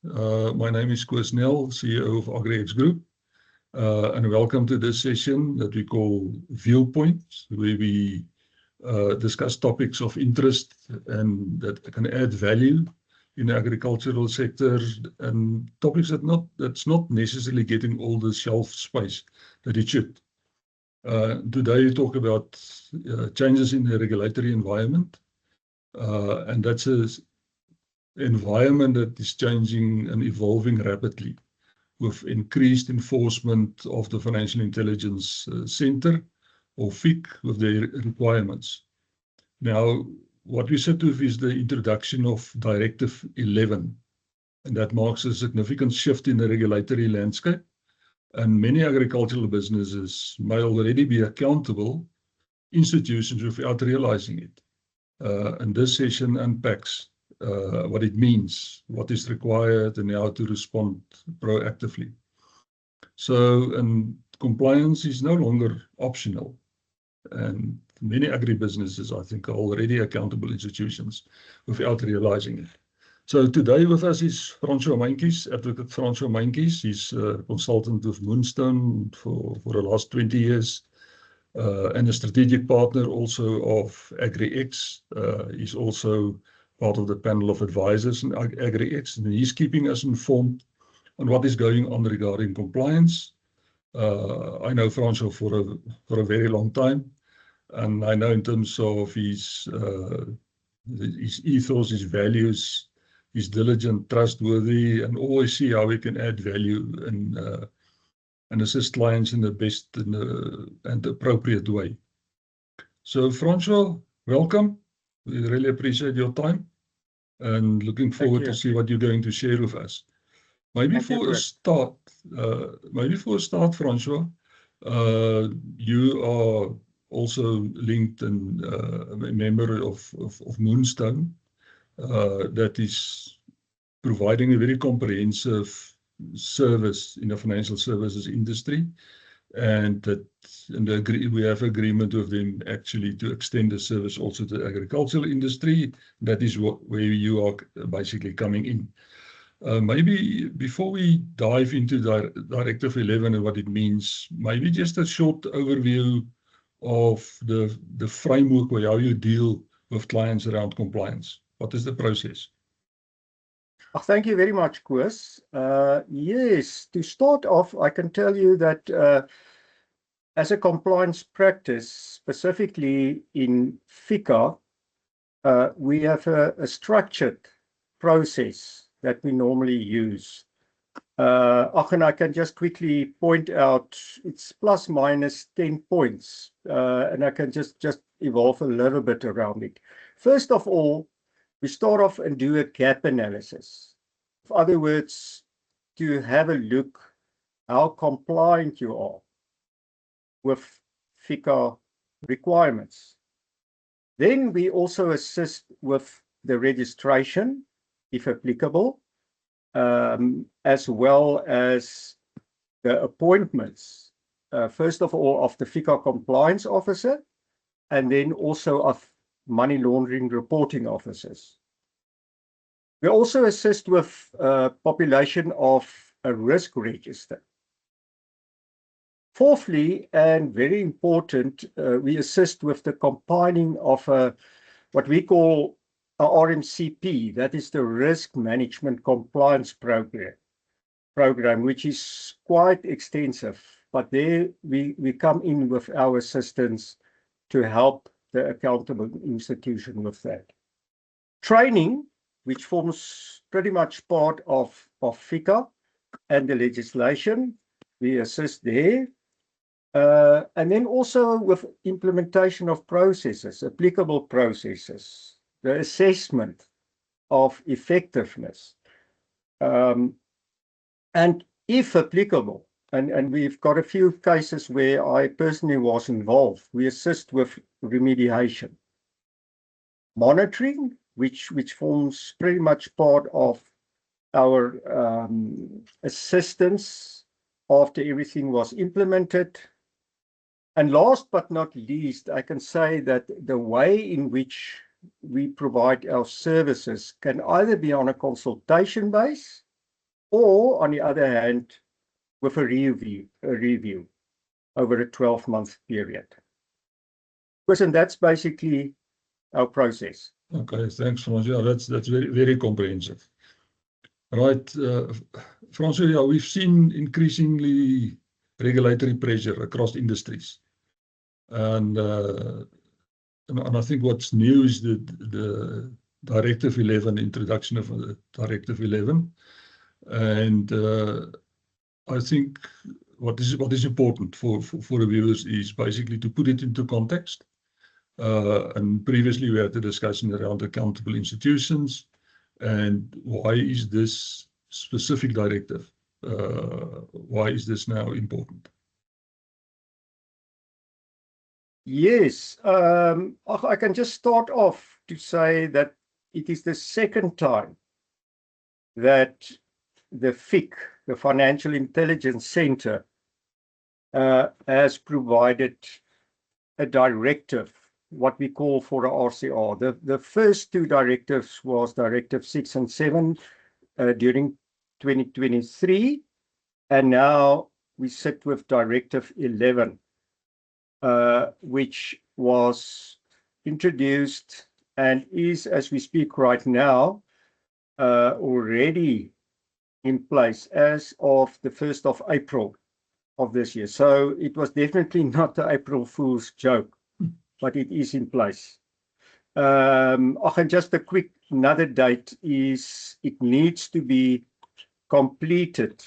My name is Koos Nel, CEO of AgriX Group, and welcome to this session that we call Viewpoint, where we discuss topics of interest and that can add value in the agricultural sector, and topics that's not necessarily getting all the shelf space that it should. Today we talk about changes in the regulatory environment, and that's an environment that is changing and evolving rapidly with increased enforcement of the Financial Intelligence Center, or FIC, with their requirements. Now, what we set with is the introduction of Directive 11, and that marks a significant shift in the regulatory landscape, and many agricultural businesses may already be accountable institutions without realizing it. And this session unpacks what it means, what is required, and how to respond proactively. So, and compliance is no longer optional, and many agribusinesses, I think, are already accountable institutions without realizing it. So today with us is Francois Meintjes, Advocate Francois Meintjes. He's a consultant with Moonstone for the last 20 years, and a strategic partner also of AgriX. He's also part of the panel of advisors in AgriX, and he's keeping us informed on what is going on regarding compliance. I know Francois for a very long time, and I know in terms of his ethos, his values, he's diligent, trustworthy, and always see how we can add value and assist clients in the best and appropriate way. So Francois, welcome. We really appreciate your time and looking forward to see what you're going to share with us. Maybe for a start, Francois, you are also linked and a member of Moonstone, that is providing a very comprehensive service in the financial services industry, and we have agreement with them actually to extend the service also to the agricultural industry. That is where you are basically coming in. Maybe before we dive into Directive 11 and what it means, maybe just a short overview of the framework where how you deal with clients around compliance. What is the process? Thank you very much, Koos. Yes, to start off, I can tell you that as a compliance practice, specifically in FICA, we have a structured process that we normally use. And I can just quickly point out, it's plus minus 10 points, and I can just evolve a little bit around it. First of all, we start off and do a gap analysis. In other words, to have a look how compliant you are with FICA requirements. Then we also assist with the registration, if applicable, as well as the appointments, first of all, of the FICA compliance officer, and then also of money laundering reporting officers. We also assist with population of a risk register. Fourthly, and very important, we assist with the compiling of what we call a RMCP, that is the Risk Management Compliance Program, which is quite extensive, but there we come in with our assistance to help the accountable institution with that. Training, which forms pretty much part of FICA and the legislation, we assist there. And then also with implementation of processes, applicable processes, the assessment of effectiveness. And if applicable, and we've got a few cases where I personally was involved, we assist with remediation. Monitoring, which forms pretty much part of our assistance after everything was implemented. And last but not least, I can say that the way in which we provide our services can either be on a consultation base or on the other hand, with a review over a 12-month period. And that's basically our process. Okay, thanks, Frans. Yeah, that's very, very comprehensive. Right, Frans, yeah, we've seen increasingly regulatory pressure across industries. And I think what's new is the Directive 11, introduction of Directive 11. And I think what is important for the viewers is basically to put it into context. And previously we had a discussion around accountable institutions and why is this specific directive, why is this now important? Yes, I can just start off to say that it is the second time that the FIC, the Financial Intelligence Center, has provided a directive, what we call for a RCR. The first two directives was Directive 6 and 7 during 2023, and now we sit with Directive 11, which was introduced and is, as we speak right now, already in place as of the 1st of April of this year. So it was definitely not the April Fool's joke, but it is in place. And just a quick another date is it needs to be completed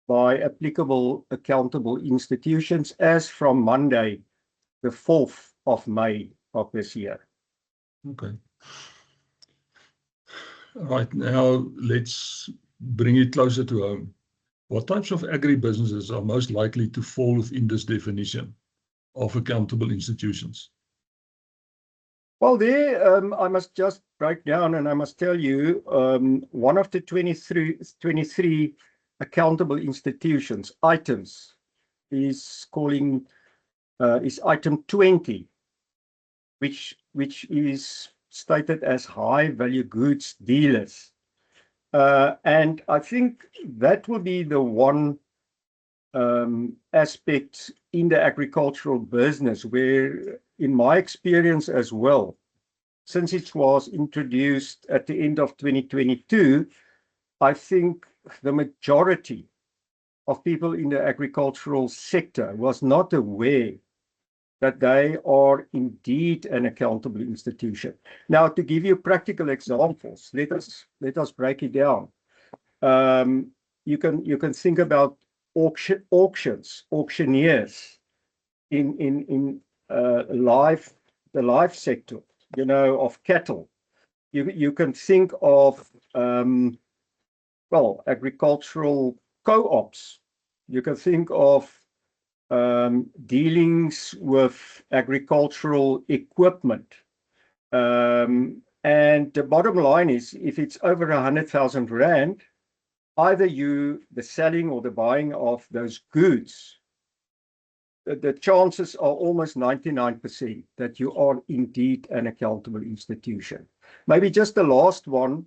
by applicable accountable institutions as from Monday, the 4th of May of this year. Okay. Right, now let's bring it closer to home. What types of agribusinesses are most likely to fall within this definition of accountable institutions? Well, there I must just break down and I must tell you, one of the 23 accountable institutions items is item 20, which is stated as high value goods dealers. And I think that will be the one aspect in the agricultural business where, in my experience as well, since it was introduced at the end of 2022, I think the majority of people in the agricultural sector was not aware that they are indeed an accountable institution. Now, to give you practical examples, let us break it down. You can think about auctions, auctioneers in the live sector, you know, of cattle. You can think of well, agricultural co-ops. You can think of dealings with agricultural equipment. And the bottom line is, if it's over 100,000 Rand, either the selling or the buying of those goods, the chances are almost 99% that you are indeed an accountable institution. Maybe just the last one,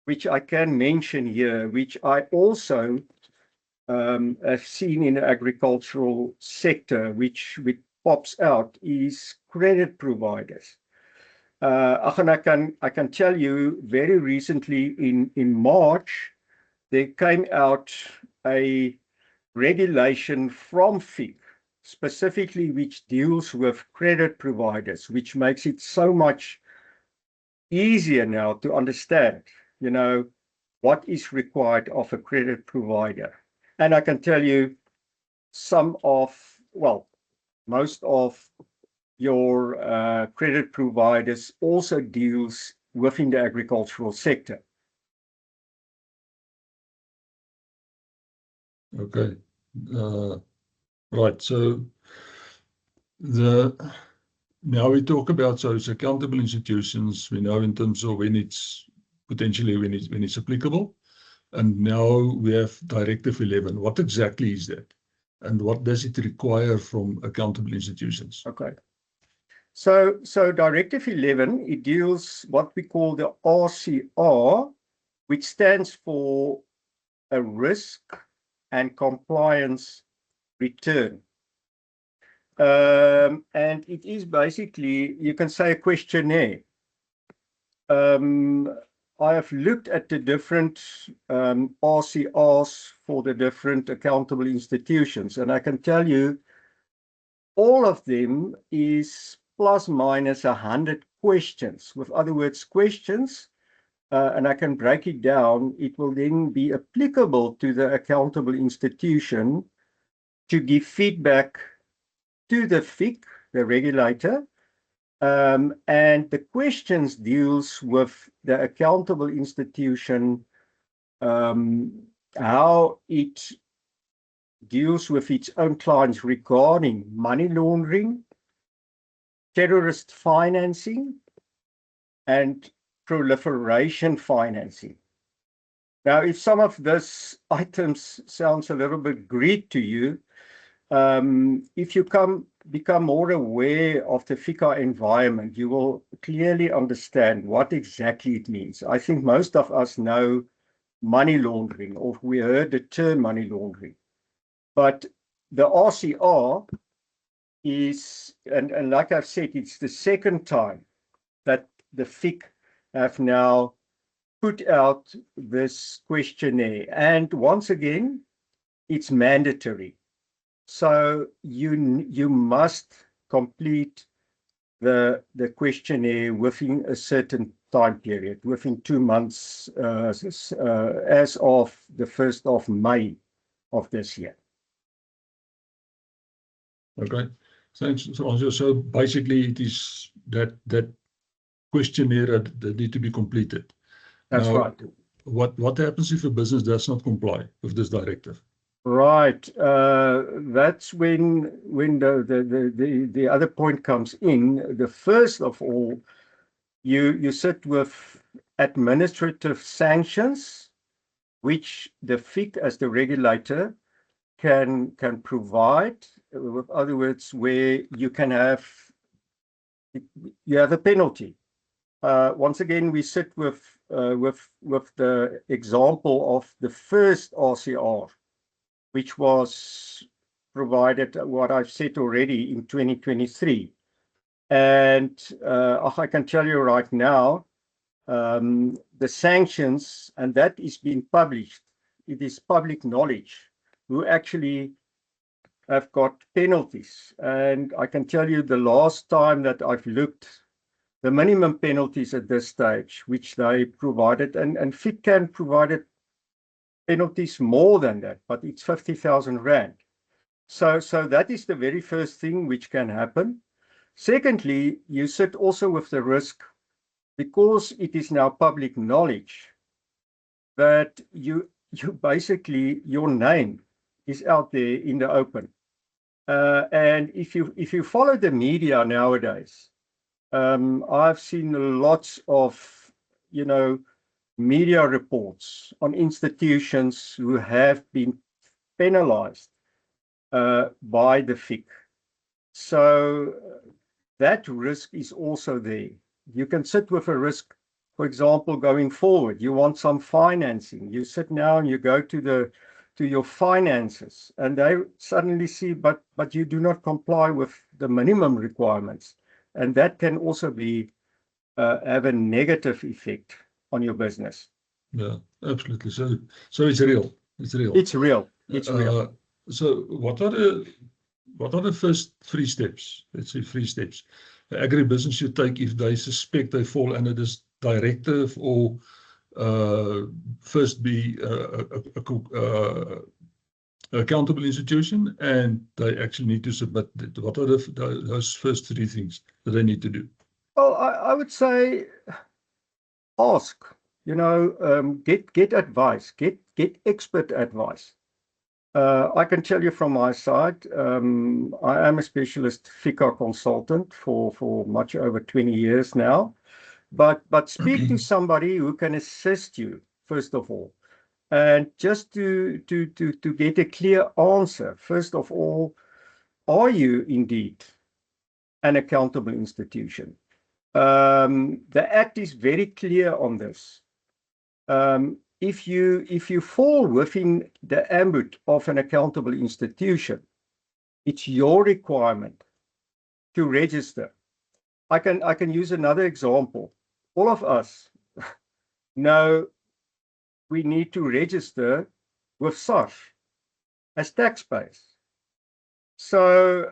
which I can mention here, which I also have seen in the agricultural sector, which pops out, is credit providers. I can tell you very recently in March, there came out a regulation from FIC, specifically which deals with credit providers, which makes it so much easier now to understand, you know, what is required of a credit provider. And I can tell you most of your credit providers also deals within the agricultural sector. Okay, right. So now we talk about it's accountable institutions. We know in terms of when it's applicable, and now we have Directive 11. What exactly is that, and what does it require from accountable institutions? Okay. So Directive 11, it deals what we call the RCR, which stands for a risk and compliance return. And it is basically, you can say, a questionnaire. I have looked at the different RCRs for the different accountable institutions, and I can tell you all of them is plus minus 100 questions. With other words, questions, and I can break it down, it will then be applicable to the accountable institution to give feedback to the FIC, the regulator, and the questions deals with the accountable institution, how it deals with its own clients regarding money laundering, terrorist financing, and proliferation financing. Now, if some of these items sounds a little bit Greek to you, if you become more aware of the FICA environment, you will clearly understand what exactly it means. I think most of us know money laundering, or we heard the term money laundering. But the RCR is, and like I've said, it's the second time that the FIC have now put out this questionnaire. And once again, it's mandatory. So you must complete the questionnaire within a certain time period, within 2 months, as of the 1st of May of this year. Okay, thanks. So basically, it is that questionnaire that need to be completed. That's now, right. What happens if a business does not comply with this directive? Right. That's when the other point comes in. The first of all, you sit with administrative sanctions, which the FIC as the regulator can provide. With other words, where you have a penalty. Once again, we sit with the example of the first RCR, which was provided, what I've said already, in 2023. And I can tell you right now, the sanctions, and that is being published, it is public knowledge, who actually have got penalties. And I can tell you the last time that I've looked, the minimum penalties at this stage, which they provided, and FICCAN provided penalties more than that, but it's 50,000 Rand. So that is the very first thing which can happen. Secondly, you sit also with the risk, because it is now public knowledge, that you basically, your name is out there in the open. And if you follow the media nowadays, I've seen lots of, media reports on institutions who have been penalized by the FIC. So that risk is also there. You can sit with a risk, for example, going forward. You want some financing. You sit now and you go to your finances, and they suddenly see, but you do not comply with the minimum requirements, and that can also be have a negative effect on your business. Yeah, absolutely. So it's real. It's real. It's real. It's real. So what are the first 3 steps? Let's say 3 steps the agribusiness should take if they suspect they fall under this directive, or first be accountable institution, and they actually need to submit it. What are those first 3 things that they need to do? Well, I would say ask, get advice, get expert advice. I can tell you from my side, I am a specialist FICA consultant for much over 20 years now, but speak to somebody who can assist you, first of all. And just to get a clear answer, first of all, are you indeed an accountable institution? The Act is very clear on this. if you fall within the ambit of an accountable institution, it's your requirement to register. I can use another example. All of us know we need to register with SARS as taxpayers. So,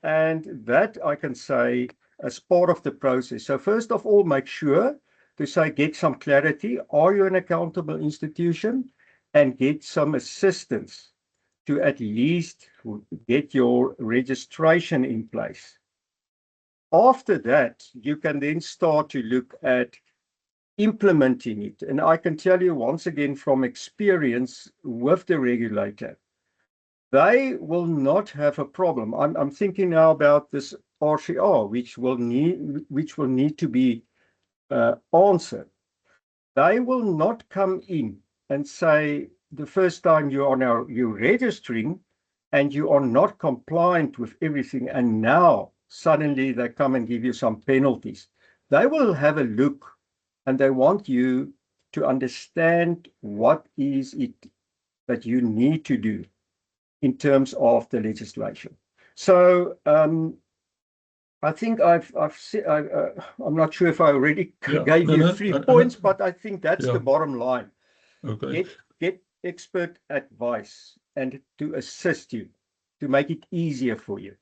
and that I can say as part of the process. So first of all, make sure to say, get some clarity. Are you an accountable institution? And get some assistance to at least get your registration in place. After that, you can then start to look at implementing it. And I can tell you once again from experience with the regulator, they will not have a problem. I'm thinking now about this RCR, which will need to be answered. They will not come in and say the first time you're registering and you are not compliant with everything, and now suddenly they come and give you some penalties. They will have a look and they want you to understand what is it that you need to do in terms of the legislation. So I think I'm not sure if I already gave you 3 points, but I think that's the bottom line. Okay. Get expert advice and to assist you, to make it easier for you.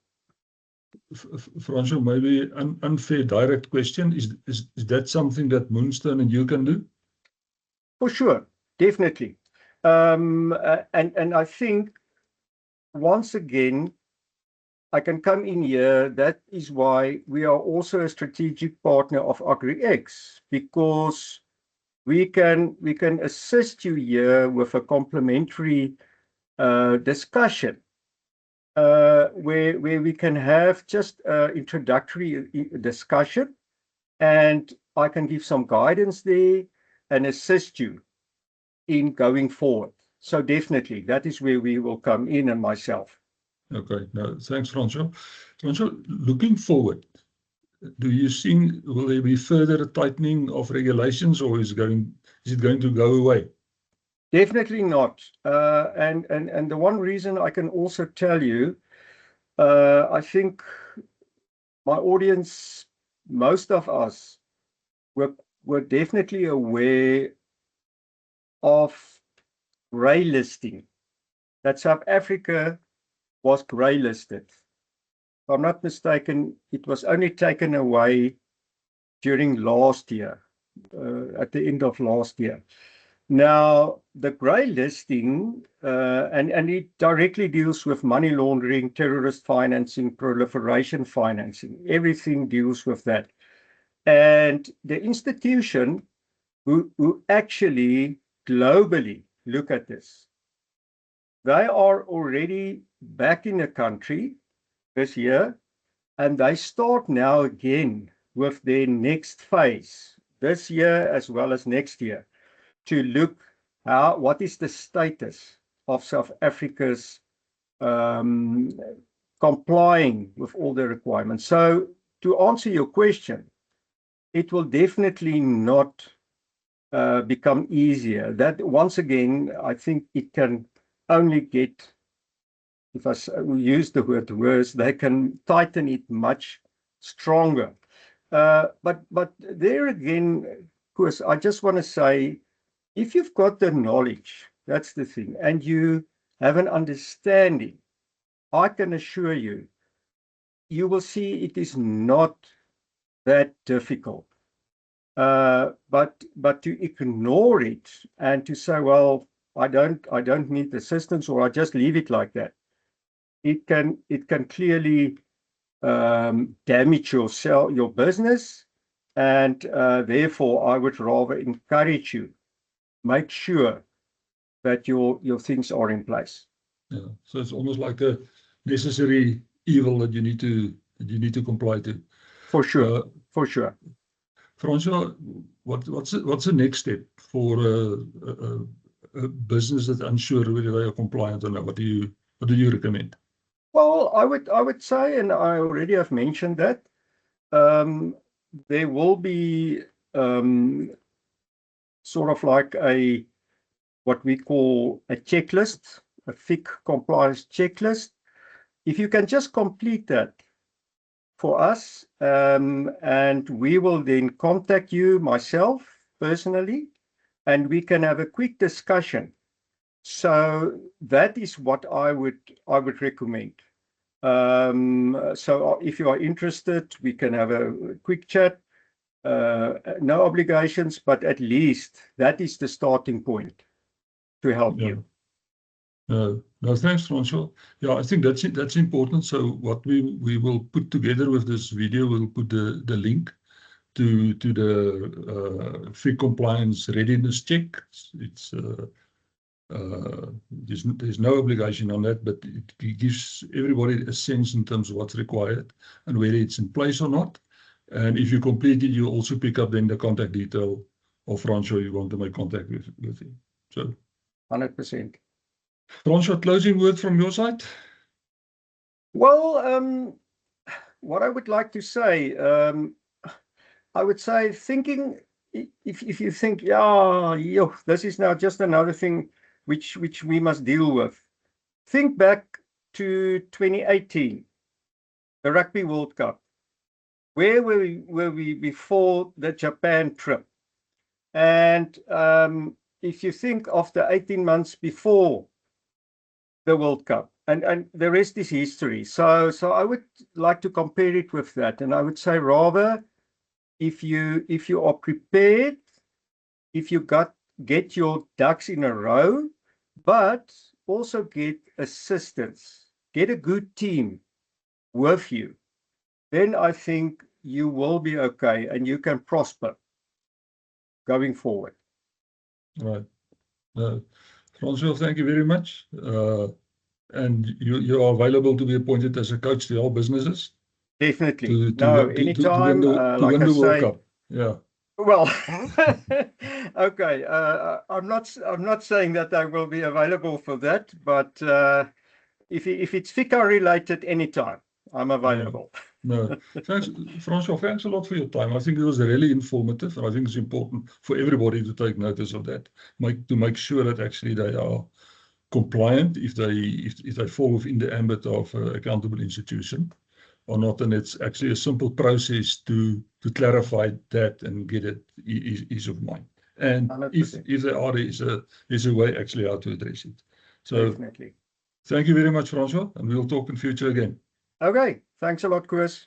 Francois, maybe an unfair direct question. Is that something that Moonstone and you can do? For sure, definitely. And I think once again, I can come in here. That is why we are also a strategic partner of AgriX, because we can assist you here with a complementary discussion where we can have just introductory discussion, and I can give some guidance there and assist you in going forward. So definitely, that is where we will come in, and myself. Okay, no, thanks, Francois. Francois, looking forward, do you think will there be further tightening of regulations, or is it going to go away? Definitely not. And the one reason I can also tell you, I think my audience, most of us, were definitely aware of grey listing, that South Africa was grey listed. If I'm not mistaken, it was only taken away during last year, at the end of last year. Now, the grey listing, and it directly deals with money laundering, terrorist financing, proliferation financing. Everything deals with that. And the institution who actually globally look at this, they are already back in the country this year, and they start now again with their next phase this year as well as next year, to look what is the status of South Africa's complying with all the requirements. So to answer your question, it will definitely not become easier. That once again, I think it can only get, if I use the word worse, they can tighten it much stronger. But there again, of course, I just want to say, if you've got the knowledge, that's the thing, and you have an understanding, I can assure you, you will see it is not that difficult. But to ignore it and to say, well, I don't need assistance, or I just leave it like that, it can clearly damage your business, and therefore I would rather encourage you, make sure that your things are in place. Yeah, so it's almost like a necessary evil that you need to comply to. For sure, for sure. Francois, what's the next step for a business that's unsure whether they are compliant or not? What do you recommend? Well, I would say, and I already have mentioned that, there will be sort of like a what we call a checklist, a FIC compliance checklist. If you can just complete that for us, and we will then contact you, myself personally, and we can have a quick discussion. So that is what I would recommend. So if you are interested, we can have a quick chat. No obligations, but at least that is the starting point to help you. No, thanks, Francois. Yeah, I think that's important. So what we will put together with this video, we'll put the link to the FIC compliance readiness check. It's there's no obligation on that, but it gives everybody a sense in terms of what's required and whether it's in place or not. And if you complete it, you also pick up then the contact detail of Francois you want to make contact with him. So 100%. Francois, closing word from your side? Well, what I would like to say, I would say thinking, if you think, this is now just another thing which we must deal with. Think back to 2018, the Rugby World Cup. Where were we before the Japan trip? And if you think of the 18 months before the World Cup, and the rest is history. So I would like to compare it with that, and I would say rather, if you are prepared, if you get your ducks in a row, but also get assistance, get a good team with you, then I think you will be okay and you can prosper going forward. Right. Francois, thank you very much. And you are available to be appointed as a coach to all businesses? Definitely. Anytime. To win the World Cup. Yeah. Well, okay. I'm not saying that I will be available for that, but if it's FICA related, anytime I'm available. No, thanks, Francois. Thanks a lot for your time. I think it was really informative, and I think it's important for everybody to take notice of that, to make sure that actually they are compliant if they fall within the ambit of accountable institution or not, and it's actually a simple process to clarify that and get it ease of mind. And 100%. if there are, there's a way actually how to address it. So definitely. Thank you very much, Francois, and we'll talk in future again. Okay, thanks a lot, Chris.